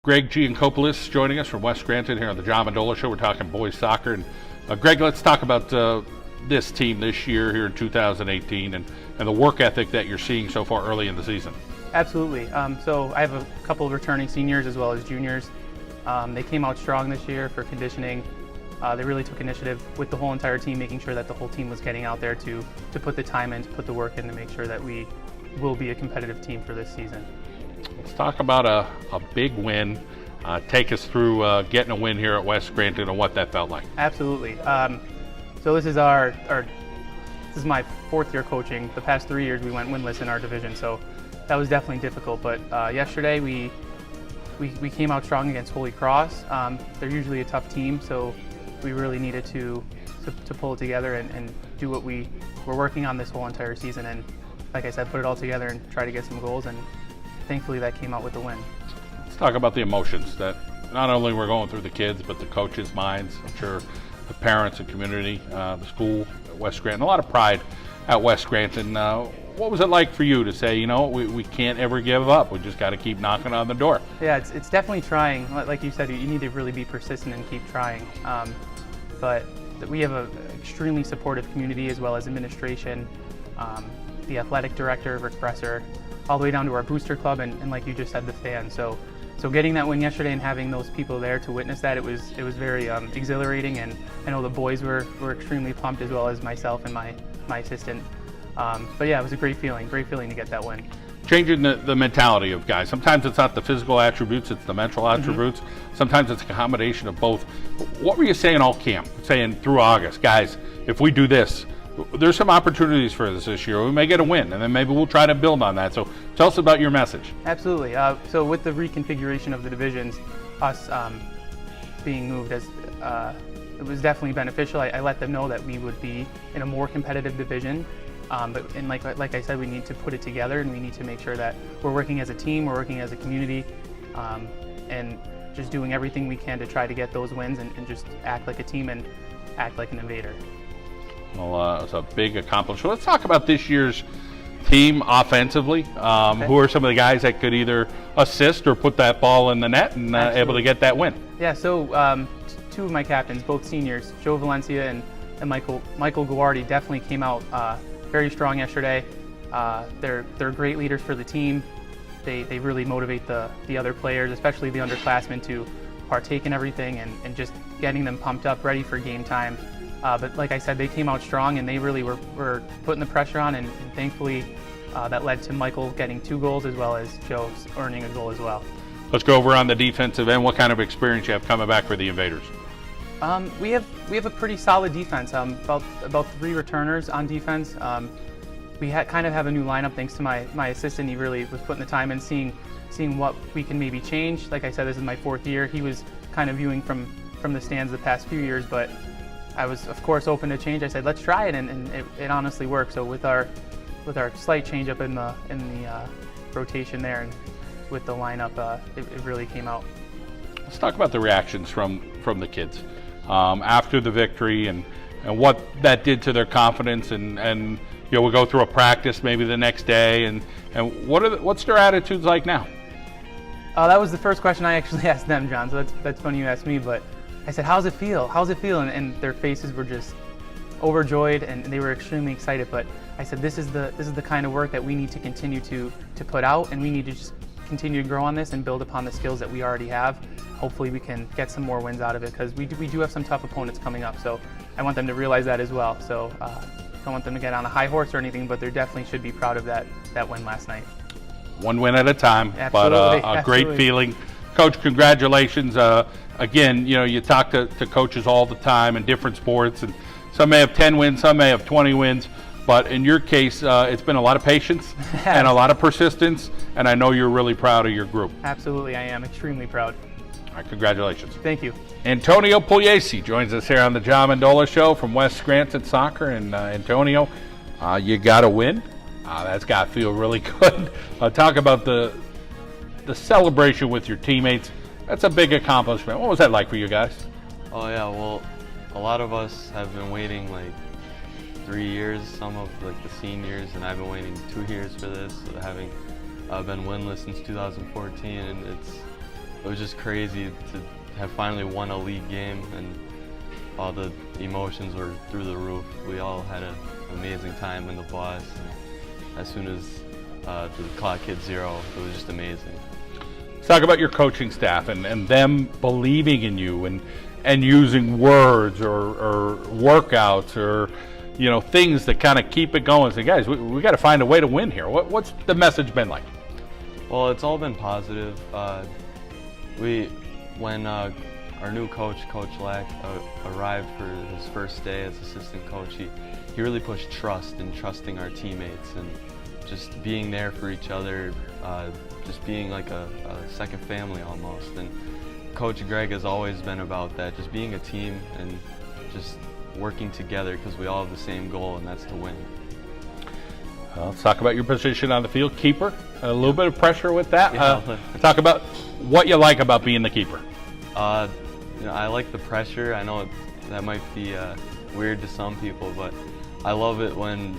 Greg Giancopoulos joining us from West Scranton here on the John Mendola Show. We're talking boys soccer. And Greg, let's talk about this team this year here in 2018 and the work ethic that you're seeing so far early in the season. Absolutely. So I have a couple of returning seniors as well as juniors. They came out strong this year for conditioning. They really took initiative with the whole entire team, making sure that the whole team was getting out there to put the time in, to put the work in, to make sure that we will be a competitive team for this season. Let's talk about a big win. Take us through getting a win here at West Scranton and what that felt like. Absolutely. So this is this is my fourth year coaching. The past 3 years we went winless in our division, so that was definitely difficult. But yesterday we came out strong against Holy Cross. They're usually a tough team, so we really needed to pull it together and do what we were working on this whole entire season. And like I said, put it all together and try to get some goals. And thankfully that came out with the win. Let's talk about the emotions that not only were going through the kids, but the coaches' minds. I'm sure the parents and community, the school at West Scranton, a lot of pride at West Scranton. What was it like for you to say, we can't ever give up. We just got to keep knocking on the door? Yeah, it's definitely trying. Like you said, you need to really be persistent and keep trying. But we have an extremely supportive community as well as administration, the athletic director, Rick Presser, all the way down to our booster club, and like you just said, the fans. So getting that win yesterday and having those people there to witness that, it was very exhilarating, and I know the boys were extremely pumped, as well as myself and my assistant. But yeah, it was a great feeling to get that win. Changing the mentality of guys. Sometimes it's not the physical attributes, it's the mental attributes. Sometimes it's a combination of both. What were you saying all camp, saying through August? Guys, if we do this, there's some opportunities for us this year. We may get a win, and then maybe we'll try to build on that. So tell us about your message. Absolutely. So with the reconfiguration of the divisions, us being moved, it was definitely beneficial. I let them know that we would be in a more competitive division. But like I said, we need to put it together, and we need to make sure that we're working as a team, we're working as a community, and just doing everything we can to try to get those wins and just act like a team and act like an Invader. Well, it's a big accomplishment. Let's talk about this year's team offensively. Okay. Who are some of the guys that could either assist or put that ball in the net and able to get that win? Yeah, so two of my captains, both seniors, Joe Valencia and Michael Guardi, definitely came out very strong yesterday. They're great leaders for the team. They really motivate the other players, especially the underclassmen, to partake in everything and just getting them pumped up, ready for game time. But like I said, they came out strong, and they really were putting the pressure on, and thankfully that led to Michael getting 2 goals as well as Joe earning a goal as well. Let's go over on the defensive end. What kind of experience you have coming back for the Invaders? We have a pretty solid defense. About 3 returners on defense. We kind of have a new lineup thanks to my assistant. He really was putting the time in, seeing what we can maybe change. Like I said, this is my 4th year. He was kind of viewing from the stands the past few years, but I was of course open to change. I said let's try it, and it honestly worked. So with our slight change up in the rotation there and with the lineup, it really came out. Let's talk about the reactions from the kids after the victory and what that did to their confidence, and we'll go through a practice maybe the next day, and what's their attitudes like now? That was the first question I actually asked them, John. So that's funny you asked me, but I said, how's it feel? How's it feel? And their faces were just overjoyed, and they were extremely excited. But I said, this is the kind of work that we need to continue to put out, and we need to just continue to grow on this and build upon the skills that we already have. Hopefully we can get some more wins out of it, because we do have some tough opponents coming up. So I want them to realize that as well. So don't want them to get on a high horse or anything, but they definitely should be proud of that win last night. One win at a time. Absolutely. But a great feeling. Coach, congratulations. Again, you talk to coaches all the time in different sports, and some may have 10 wins, some may have 20 wins, but in your case, it's been a lot of patience and a lot of persistence, and I know you're really proud of your group. Absolutely, I am extremely proud. All right, congratulations. Thank you. Antonio Pugliese joins us here on the John Mendola Show from West Scranton Soccer, and Antonio, you got to win. That's got to feel really good. Talk about the celebration with your teammates. That's a big accomplishment. What was that like for you guys? Oh yeah, well, a lot of us have been waiting like 3 years, some of like the seniors, and I've been waiting 2 years for this, having been winless since 2014, and it was just crazy to have finally won a league game, and all the emotions were through the roof. We all had an amazing time in the bus. And as soon as the clock hit 0, it was just amazing. Let's talk about your coaching staff and them believing in you and using words or workouts or things that kind of keep it going. Say, guys, we got to find a way to win here. What's the message been like? Well, it's all been positive. When our new coach, Coach Lack, arrived for his first day as assistant coach, he really pushed trust and trusting our teammates and just being there for each other, just being like a second family almost. And Coach Greg has always been about that, just being a team and just working together because we all have the same goal, and that's to win. Let's talk about your position on the field, keeper. A little bit of pressure with that. Yeah. Talk about what you like about being the keeper. I like the pressure. I know that might be weird to some people, but I love it when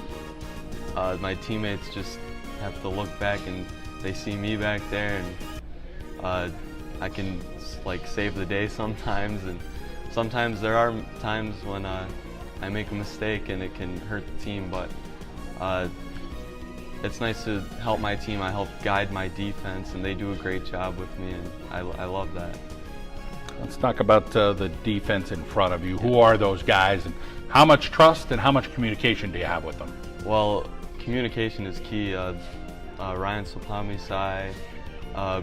my teammates just have to look back and they see me back there, and I can save the day sometimes. And sometimes there are times when I make a mistake and it can hurt the team, but it's nice to help my team. I help guide my defense, and they do a great job with me, and I love that. Let's talk about the defense in front of you. Who are those guys, and how much trust and how much communication do you have with them? Well, communication is key. Ryan Sopamisai,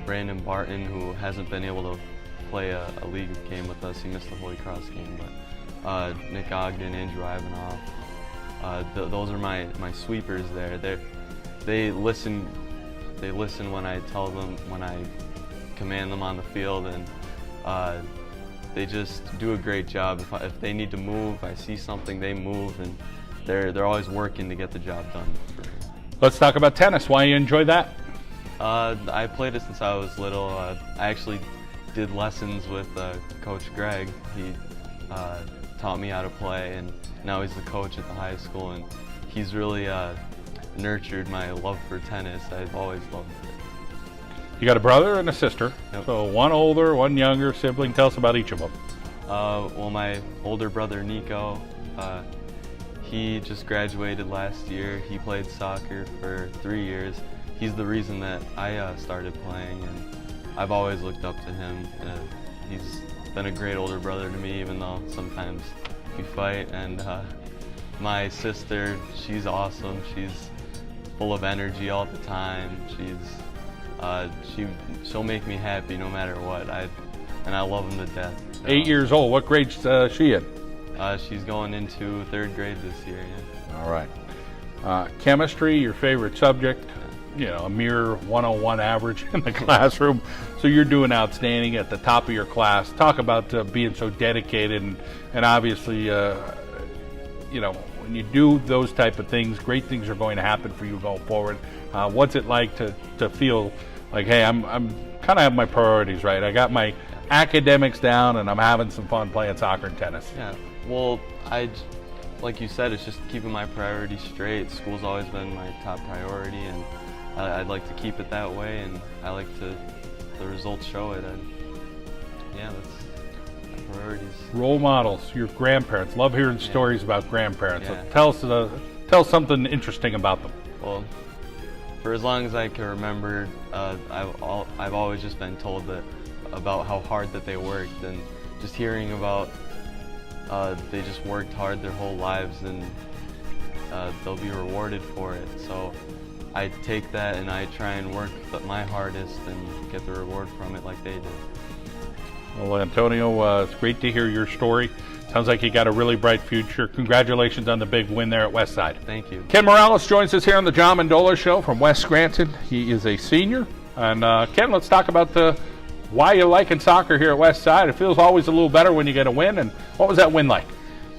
Brandon Barton, who hasn't been able to play a league game with us. He missed the Holy Cross game, but Nick Ogden, Andrew Ivanoff, those are my sweepers there. They listen when I tell them, when I command them on the field, and they just do a great job. If they need to move, I see something, they move, and they're always working to get the job done. Let's talk about tennis. Why you enjoy that? I played it since I was little. I actually did lessons with Coach Greg. He taught me how to play, and now he's the coach at the high school, and he's really nurtured my love for tennis. I've always loved it. You got a brother and a sister. Yep. So one older, one younger sibling. Tell us about each of them. Well, my older brother Nico, he just graduated last year. He played soccer for 3 years. He's the reason that I started playing, and I've always looked up to him. He's been a great older brother to me, even though sometimes we fight. And my sister, she's awesome. She's full of energy all the time. She'll make me happy no matter what. And I love him to death. 8 years old. What grade's she in? She's going into 3rd grade this year. Yeah. All right. Chemistry, your favorite subject. A mere 101 average in the classroom. So you're doing outstanding at the top of your class. Talk about being so dedicated, and obviously, when you do those type of things, great things are going to happen for you going forward. What's it like to feel like, hey, I'm kind of have my priorities right. I got my academics down, and I'm having some fun playing soccer and tennis. Yeah. Well, like you said, it's just keeping my priorities straight. School's always been my top priority, and I'd like to keep it that way, and I like the results show it. Yeah, that's my priorities. Role models, your grandparents. Love hearing stories about grandparents. Yeah. So tell us something interesting about them. Well, for as long as I can remember, I've always just been told about how hard that they worked, and just hearing about they just worked hard their whole lives, and they'll be rewarded for it. So I take that and I try and work my hardest and get the reward from it like they did. Well, Antonio, it's great to hear your story. Sounds like you got a really bright future. Congratulations on the big win there at Westside. Thank you. Ken Morales joins us here on the John Mendola Show from West Scranton. He is a senior. And Ken, let's talk about why you liking soccer here at Westside. It feels always a little better when you get a win. And what was that win like?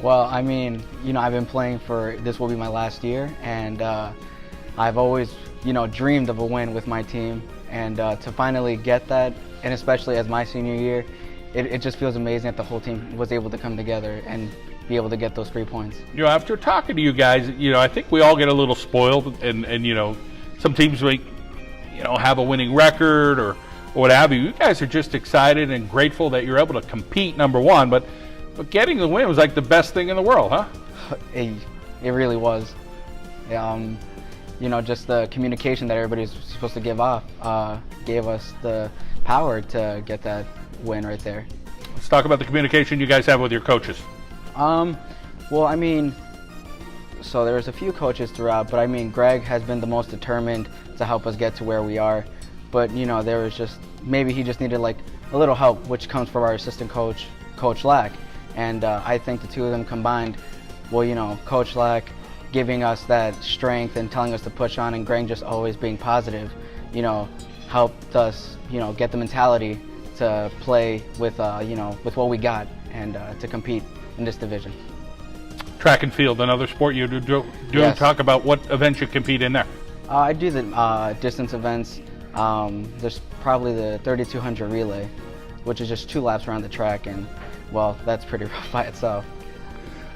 Well, I mean, I've been playing this will be my last year, and I've always, dreamed of a win with my team, and to finally get that, and especially as my senior year, it just feels amazing that the whole team was able to come together and be able to get those 3 points. After talking to you guys, I think we all get a little spoiled, and some teams may, have a winning record, or what have you. You guys are just excited and grateful that you're able to compete, number one, but getting the win was like the best thing in the world, huh? It really was. Just the communication that everybody's supposed to give off gave us the power to get that win right there. Let's talk about the communication you guys have with your coaches. Well, so there's a few coaches throughout, but Greg has been the most determined to help us get to where we are. But there was just, maybe he just needed like a little help, which comes from our assistant coach, Coach Lack. And I think the two of them combined, Coach Lack giving us that strength and telling us to push on, and Greg just always being positive, helped us, get the mentality to play with, with what we got and to compete in this division. Track and field, another sport you do. Yes. Talk about what events you compete in there. I do the distance events. There's probably the 3200 relay, which is just 2 laps around the track, and well, that's pretty rough by itself.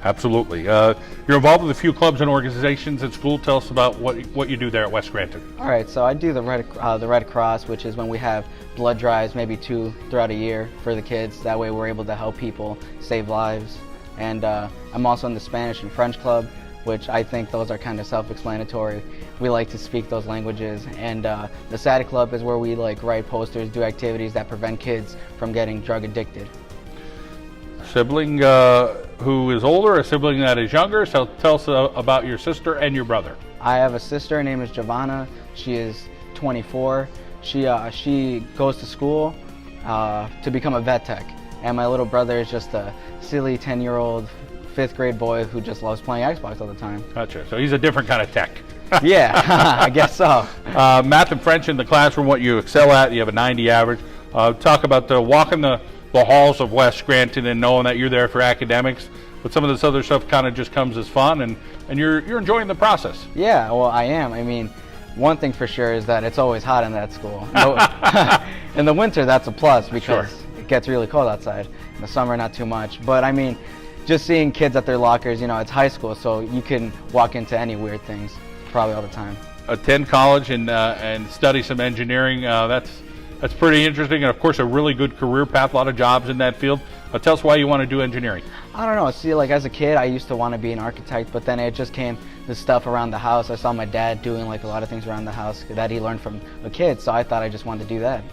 Absolutely. You're involved with a few clubs and organizations at school. Tell us about what you do there at West Scranton. All right, so I do the Red Cross, which is when we have blood drives, maybe 2 throughout a year for the kids. That way we're able to help people save lives. And I'm also in the Spanish and French club, which I think those are kind of self-explanatory. We like to speak those languages. And the SADA club is where we write posters, do activities that prevent kids from getting drug addicted. Sibling who is older, a sibling that is younger. So tell us about your sister and your brother. I have a sister. Her name is Giovanna. She is 24. She goes to school to become a vet tech. And my little brother is just a silly 10-year-old 5th grade boy who just loves playing Xbox all the time. Gotcha. So he's a different kind of tech. Yeah, I guess so. Math and French in the classroom, what you excel at. You have a 90 average. Talk about walking the halls of West Scranton and knowing that you're there for academics, but some of this other stuff kind of just comes as fun, and you're enjoying the process. Yeah, well, I am. One thing for sure is that it's always hot in that school. In the winter, that's a plus because it gets really cold outside. In the summer, not too much. But just seeing kids at their lockers, it's high school, so you can walk into any weird things probably all the time. Attend college and study some engineering. That's pretty interesting, and of course a really good career path, a lot of jobs in that field. Tell us why you want to do engineering. I don't know. See, as a kid, I used to want to be an architect, but then it just came the stuff around the house. I saw my dad doing a lot of things around the house that he learned from a kid, so I thought I just wanted to do that.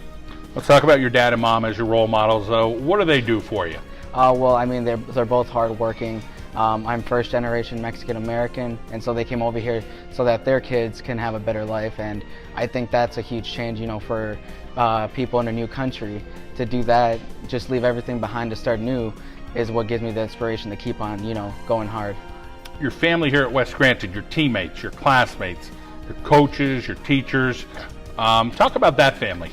Let's talk about your dad and mom as your role models. What do they do for you? Well, they're both hardworking. I'm first generation Mexican American, and so they came over here so that their kids can have a better life, and I think that's a huge change, for people in a new country. To do that, just leave everything behind to start new, is what gives me the inspiration to keep on, going hard. Your family here at West Scranton, your teammates, your classmates, your coaches, your teachers. Talk about that family.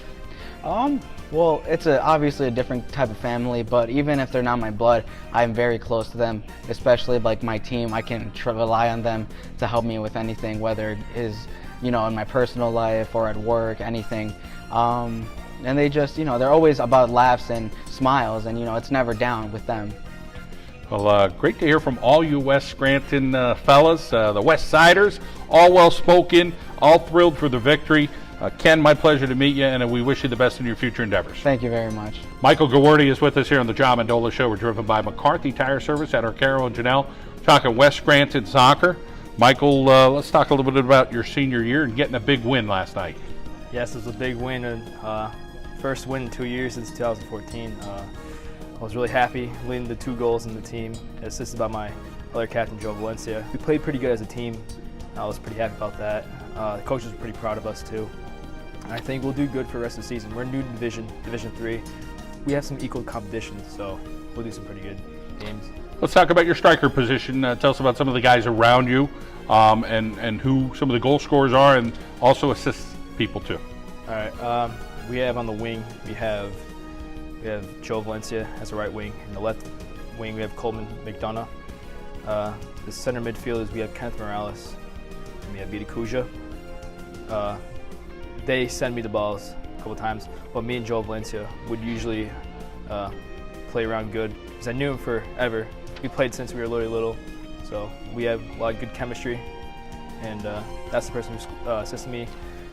Well, it's obviously a different type of family, but even if they're not my blood, I'm very close to them, especially my team. I can rely on them to help me with anything, whether it is, in my personal life or at work, anything. And they just, they're always about laughs and smiles, and, it's never down with them. Well, great to hear from all you West Scranton fellas, the West Siders, all well-spoken, all thrilled for the victory. Ken, my pleasure to meet you, and we wish you the best in your future endeavors. Thank you very much. Michael Gawarty is with us here on the John Mendola Show. We're driven by McCarthy Tire Service at Arcaro and Genell, talking West Scranton soccer. Michael, let's talk a little bit about your senior year and getting a big win last night. Yes, it was a big win. First win in 2 years since 2014. I was really happy leading the 2 goals in the team, assisted by my other captain, Joe Valencia. We played pretty good as a team. I was pretty happy about that. The coaches were pretty proud of us too. I think we'll do good for the rest of the season. We're in new Division 3. We have some equal competition, so we'll do some pretty good games. Let's talk about your striker position. Tell us about some of the guys around you and who some of the goal scorers are, and also assist people too. All right. We have on the wing, we have Joe Valencia as a right wing. In the left wing, we have Coleman McDonough. The center midfielders, we have Kenneth Morales, and we have Vita Kuja. They send me the balls a couple times, but me and Joe Valencia would usually play around good, because I knew him forever. We played since we were really little, so we have a lot of good chemistry, and that's the person who assisted me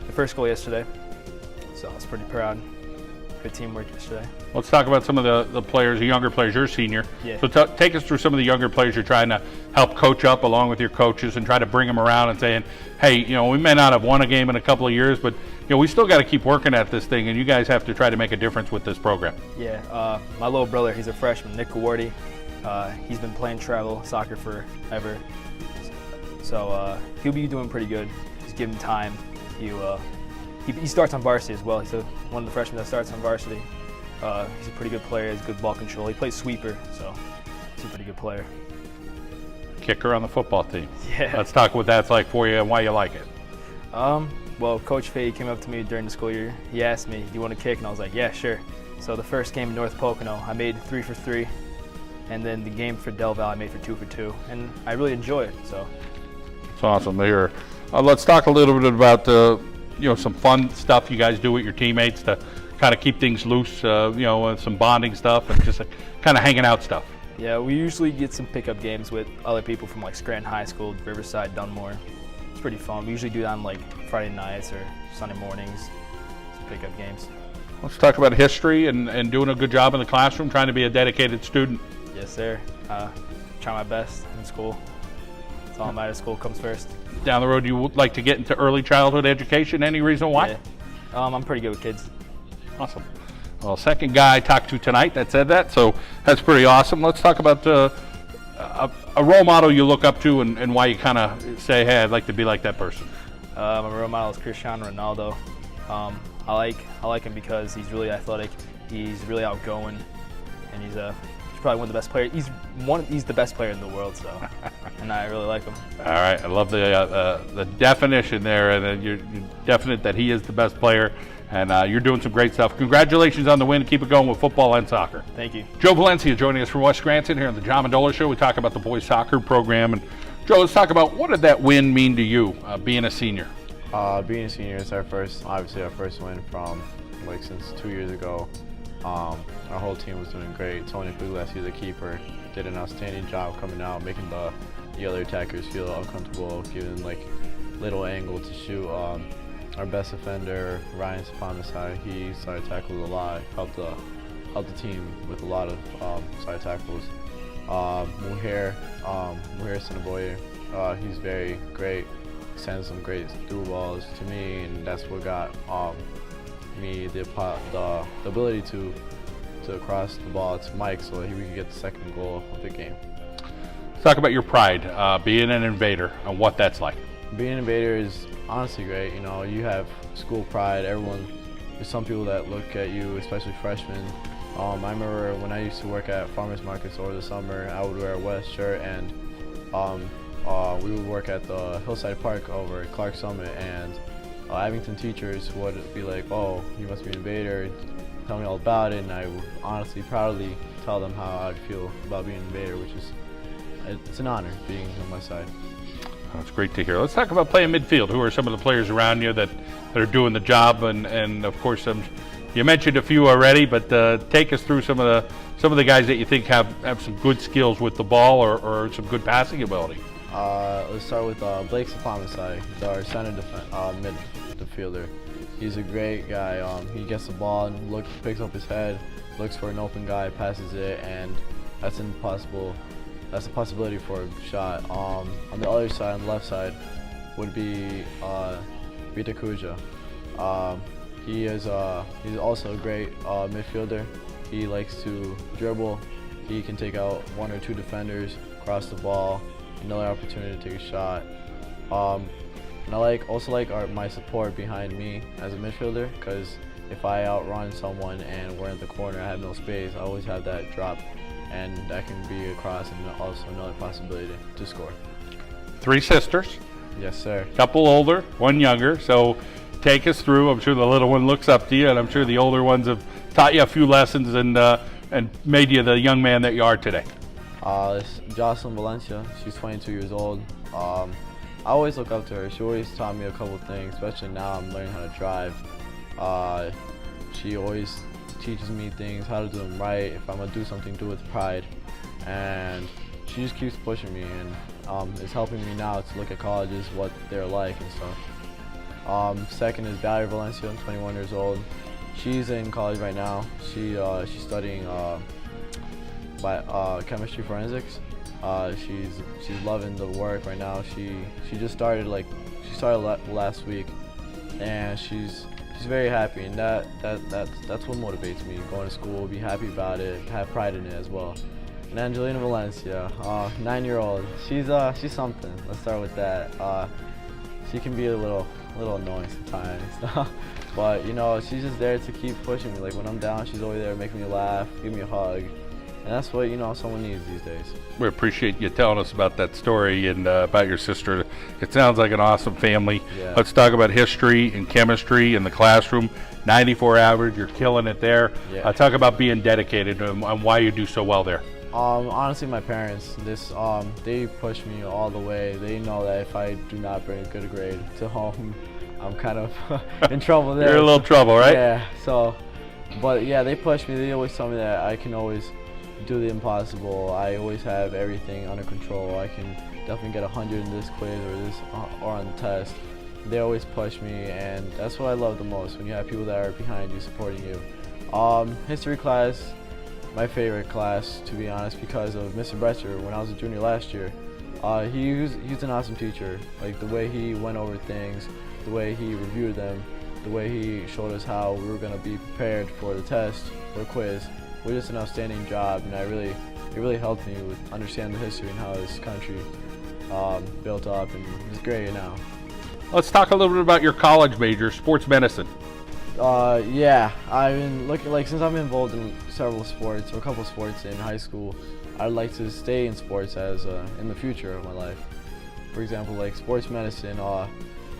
the first goal yesterday, so I was pretty proud. good teamwork yesterday. Let's talk about some of the players, the younger players. You're a senior. Yeah. So take us through some of the younger players you're trying to help coach up along with your coaches and try to bring them around and saying, hey, we may not have won a game in a couple of years, but we still got to keep working at this thing, and you guys have to try to make a difference with this program. Yeah, my little brother, he's a freshman, Nick Gawardi. He's been playing travel soccer forever. So he'll be doing pretty good. Just give him time. He starts on varsity as well. He's one of the freshmen that starts on varsity. He's a pretty good player. He has good ball control. He plays sweeper, so he's a pretty good player. Kicker on the football team. Yeah. Let's talk what that's like for you and why you like it. Well, Coach Fay came up to me during the school year. He asked me, do you want to kick? And I was like, yeah, sure. So the first game in North Pocono, I made 3 for 3. And then the game for Del Valle, I made for 2 for 2. And I really enjoy it, so. It's awesome to hear. Let's talk a little bit about some fun stuff you guys do with your teammates to kind of keep things loose, some bonding stuff and just kind of hanging out stuff. Yeah, we usually get some pickup games with other people from like Scranton High School, Riverside, Dunmore. It's pretty fun. We usually do that on like Friday nights or Sunday mornings, some pickup games. Let's talk about history and doing a good job in the classroom, trying to be a dedicated student. Yes, sir. Try my best in school. That's all that matters. School comes first. Down the road, you would like to get into early childhood education. Any reason why? Yeah. I'm pretty good with kids. Awesome. Well, second guy I talked to tonight that said that, so that's pretty awesome. Let's talk about a role model you look up to and why you kind of say, hey, I'd like to be like that person. My role model is Cristiano Ronaldo. I like him because he's really athletic. He's really outgoing, and he's probably one of the best players. He's the best player in the world, so, and I really like him. All right, I love the definition there, and you're definite that he is the best player, and you're doing some great stuff. Congratulations on the win. Keep it going with football and soccer. Thank you. Joe Valencia joining us from West Scranton here on the John Mendola Show. We talk about the boys soccer program, and Joe, let's talk about what did that win mean to you, being a senior? Being a senior is our first win from since 2 years ago. Our whole team was doing great. Tony Puglisi, the keeper, did an outstanding job coming out, making the other attackers feel uncomfortable, giving little angle to shoot. Our best offender, Ryan Sapamasai, he side tackled a lot, helped the team with a lot of side tackles. Mujer Sinaboye, he's very great, sends some great through balls to me, and that's what got me the ability to cross the ball to Mike so that we could get the second goal of the game. Let's talk about your pride, being an Invader, and what that's like. Being an Invader is honestly great. You have school pride. There's some people that look at you, especially freshmen. I remember when I used to work at farmers markets over the summer, I would wear a West shirt, and we would work at the Hillside Park over at Clark Summit, and Abington teachers would be like, oh, you must be an Invader, tell me all about it, and I would honestly proudly tell them how I'd feel about being an Invader, which is, it's an honor being on my side. That's great to hear. Let's talk about playing midfield. Who are some of the players around you that are doing the job? And of course, you mentioned a few already, but take us through some of the guys that you think have some good skills with the ball or some good passing ability. Let's start with Blake Sapamasai. He's our center mid defender. He's a great guy. He gets the ball and picks up his head, looks for an open guy, passes it, and that's a possibility for a shot. On the other side, on the left side, would be Vita Kuja. He's also a great midfielder. He likes to dribble. He can take out 1 or 2 defenders, cross the ball, another opportunity to take a shot. And I also like my support behind me as a midfielder, because if I outrun someone and we're in the corner, I have no space, I always have that drop, and that can be a cross and also another possibility to score. 3 sisters. Yes, sir. Couple older, 1 younger. So take us through. I'm sure the little one looks up to you, and I'm sure the older ones have taught you a few lessons and made you the young man that you are today. It's Jocelyn Valencia. She's 22 years old. I always look up to her. She always taught me a couple things, especially now I'm learning how to drive. She always teaches me things, how to do them right. If I'm gonna do something, do it with pride. And she just keeps pushing me, and it's helping me now to look at colleges, what they're like and stuff. Second is Valerie Valencia, 21 years old. She's in college right now. She's studying chemistry forensics. She's loving the work right now. She just started last week, and she's very happy, and that's what motivates me. Going to school, be happy about it, have pride in it as well. And Angelina Valencia, 9-year-old, she's something. Let's start with that. She can be a little annoying sometimes, but you know, she's just there to keep pushing me. Like when I'm down, she's always there making me laugh, give me a hug, and that's what, you know, someone needs these days. We appreciate you telling us about that story and about your sister. It sounds like an awesome family. Yeah. Let's talk about history and chemistry in the classroom. 94 average, you're killing it there. Yeah. Talk about being dedicated and why you do so well there. Honestly, my parents, they push me all the way. They know that if I do not bring a good grade to home, I'm kind of in trouble there. You're in a little trouble, right? Yeah. So, but yeah, they push me. They always tell me that I can always do the impossible. I always have everything under control. I can definitely get 100 in this quiz or on the test. They always push me, and that's what I love the most, when you have people that are behind you, supporting you. History class, my favorite class, to be honest, because of Mr. Bretzer. When I was a junior last year, he was an awesome teacher. Like the way he went over things, the way he reviewed them, the way he showed us how we were going to be prepared for the test or quiz. We did an outstanding job, and it really helped me with understanding the history and how this country built up, and it's great now. Let's talk a little bit about your college major, sports medicine. Yeah, I've been looking, since I'm involved in several sports, or a couple sports in high school, I'd like to stay in sports as in the future of my life. For example, like sports medicine,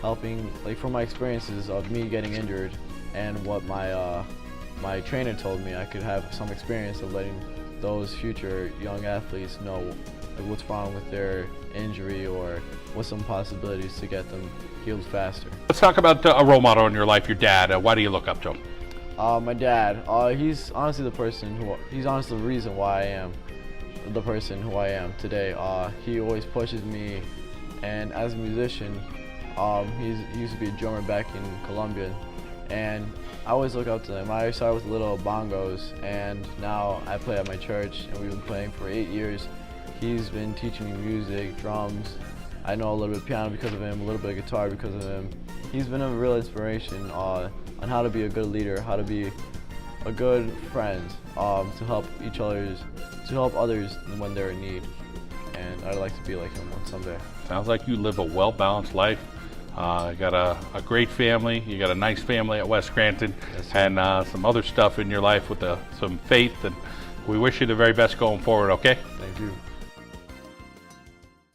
helping, from my experiences of me getting injured and what my trainer told me, I could have some experience of letting those future young athletes know what's wrong with their injury or what's some possibilities to get them healed faster. Let's talk about a role model in your life, your dad. Why do you look up to him? My dad, he's honestly he's honestly the reason why I am the person who I am today. He always pushes me, and as a musician, he used to be a drummer back in Colombia, and I always look up to him. I started with little bongos, and now I play at my church, and we've been playing for 8 years. He's been teaching me music, drums. I know a little bit of piano because of him, a little bit of guitar because of him. He's been a real inspiration on how to be a good leader, how to be a good friend, to help others when they're in need. And I'd like to be like him someday. Sounds like you live a well-balanced life. You got a great family. You got a nice family at West Scranton, and some other stuff in your life with some faith. And we wish you the very best going forward. Okay? Thank you.